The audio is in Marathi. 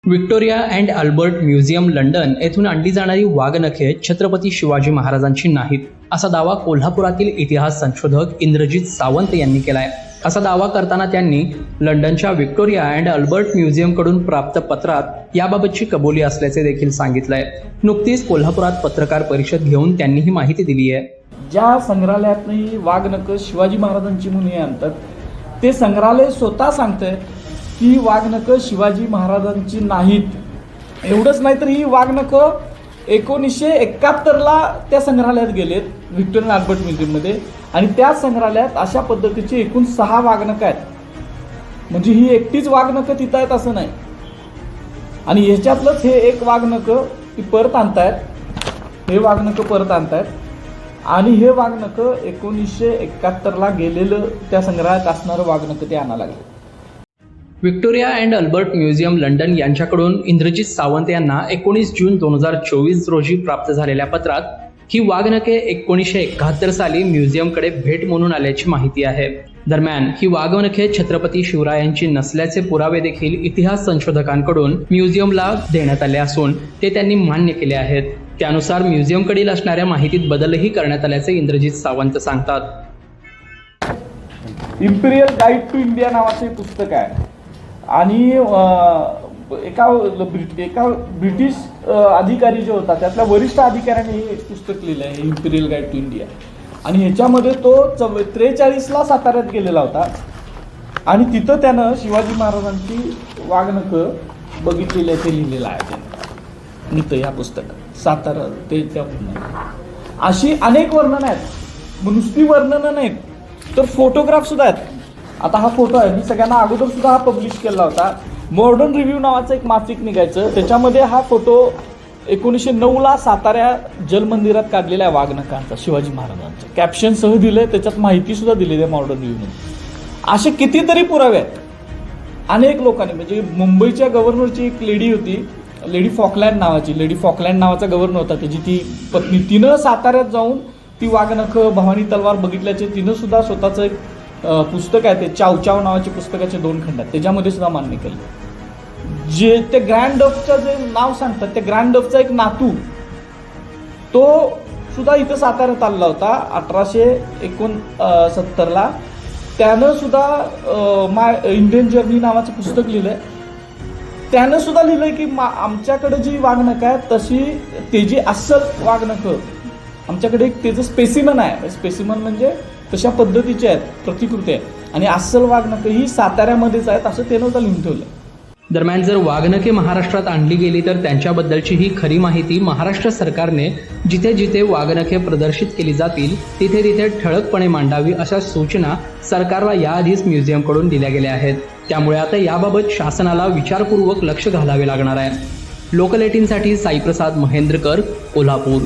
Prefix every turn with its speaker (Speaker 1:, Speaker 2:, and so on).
Speaker 1: Victoria and Albert museum London येथून आणली जाणारी वाघनखे छत्रपती शिवाजी महाराजांची नाहीत, असा दावा कोल्हापुरातील इतिहास संशोधक इंद्रजित सावंत यांनी केलाय। असा दावा करताना त्यांनी लंडनच्या व्हिक्टोरिया अँड अल्बर्ट म्युझियमकडून प्राप्त पत्रात याबाबतची कबुली असल्याचे देखील सांगितलंय। नुकतीच कोल्हापुरात पत्रकार परिषद घेऊन त्यांनी ही माहिती दिली आहे।
Speaker 2: ज्या संग्रहालयातही वाघनखं शिवाजी महाराजांची म्हणून आणतात, ते संग्रहालय स्वतः सांगतंय की वाघनखं शिवाजी महाराजांची नाहीत। एवढंच नाही तर ही वाघनखं 1971ला त्या संग्रहालयात गेलेत, व्हिक्टोरिया अल्बर्ट म्युझियममध्ये, आणि त्या संग्रहालयात अशा पद्धतीची एकूण 6 वाघनखं आहेत। म्हणजे ही एकटीच वाघनखं तिथं आहेत असं नाही, आणि ह्याच्यातलंच हे एक वाघनखं ती परत आणतायत, हे वाघनखं परत आणतायत, आणि हे वाघनखं 1971ला गेलेलं त्या संग्रहालयात असणारं वाघनखं ते आणायला लागले।
Speaker 1: Victoria and Albert museum London यांच्याकडून इंद्रजित सावंत यांना 19 जून 2024 रोजी प्राप्त झालेल्या पत्रात ही वाघनखे 1971 साली म्युझियमकडे भेट म्हणून आल्याची माहिती आहे। दरम्यान ही वाघनखे छत्रपती शिवरायांची नसल्याचे पुरावे देखील इतिहास संशोधकांकडून म्युझियमला देण्यात आले असून ते त्यांनी मान्य केले आहेत। त्यानुसार म्युझियमकडील असणाऱ्या माहितीत बदलही करण्यात आल्याचे इंद्रजित सावंत सांगतात।
Speaker 2: इम्पिरियल गाईड टू इंडिया नावाचे पुस्तक आहे, आणि एका ब्रिटिश अधिकारी जो होता त्यातल्या वरिष्ठ अधिकाऱ्याने हे पुस्तक लिहिलं आहे, इम्पिरियल गाईड टू इंडिया। आणि ह्याच्यामध्ये तो 43ला साताऱ्यात गेलेला होता, आणि तिथं त्यानं शिवाजी महाराजांची वाघनखं बघितलेली आहे ते लिहिलेलं आहे त्यानं इथं या पुस्तकात। सातारा ते त्या अशी अनेक वर्णनं आहेत, नुसती वर्णनं नाहीत तर फोटोग्राफ सुद्धा आहेत। आता हा फोटो आहे, मी सगळ्यांना अगोदर सुद्धा हा पब्लिश केला होता। मॉडर्न रिव्ह्यू नावाचं एक मासिक निघायचं, त्याच्यामध्ये हा फोटो 1909ला साताऱ्या जलमंदिरात काढलेला आहे वाघनखांचा, शिवाजी महाराजांचा, कॅप्शनसह दिलंय, त्याच्यात माहिती सुद्धा दिलेली आहे मॉडर्न रिव्ह्यूमध्ये। असे कितीतरी पुरावे आहेत अनेक लोकांनी। म्हणजे मुंबईच्या गव्हर्नरची एक लेडी होती, लेडी फॉकलँड नावाची, लेडी फॉकलँड नावाचा गव्हर्नर होता, त्याची ती पत्नी, तिनं साताऱ्यात जाऊन ती वाघनखं भवानी तलवार बघितल्याचे तिनं सुद्धा स्वतःचं एक पुस्तक आहे, ते चाव चाव नावाचे पुस्तकाचे 2 खंड आहेत, त्याच्यामध्ये सुद्धा मान्य केलं। जे ते ग्रँड डफचं जे नाव सांगतात, त्या ग्रँड डफचा एक नातू तो सुद्धा इथं साताऱ्यात आलेला होता 1869ला। त्यानं सुद्धा इंडियन जर्नी नावाचं पुस्तक लिहिलंय। त्यानं सुद्धा लिहिलंय की आमच्याकडे जी वाघनखं आहे तशी त्याची अस्सल वाघनखं आमच्याकडे एक त्याचं स्पेसिमन आहे, स्पेसिमन म्हणजे तशा पद्धतीचे आहेत, प्रतिकृती आहे, आणि अस्सल वाघनखं ही साताऱ्यामध्येच आहेत असं त्यानं लिहून ठेवलं।
Speaker 1: दरम्यान जर वाघनखे महाराष्ट्रात आणली गेली तर त्यांच्याबद्दलची ही खरी माहिती महाराष्ट्र सरकारने जिथे जिथे वाघनखे प्रदर्शित केली जातील तिथे तिथे ठळकपणे मांडावी, अशा सूचना सरकारला याआधीच म्युझियमकडून दिल्या गेल्या आहेत। त्यामुळे आता याबाबत शासनाला विचारपूर्वक लक्ष घालावे लागणार आहे। लोकल 18साठी साईप्रसाद महेंद्रकर, कोल्हापूर।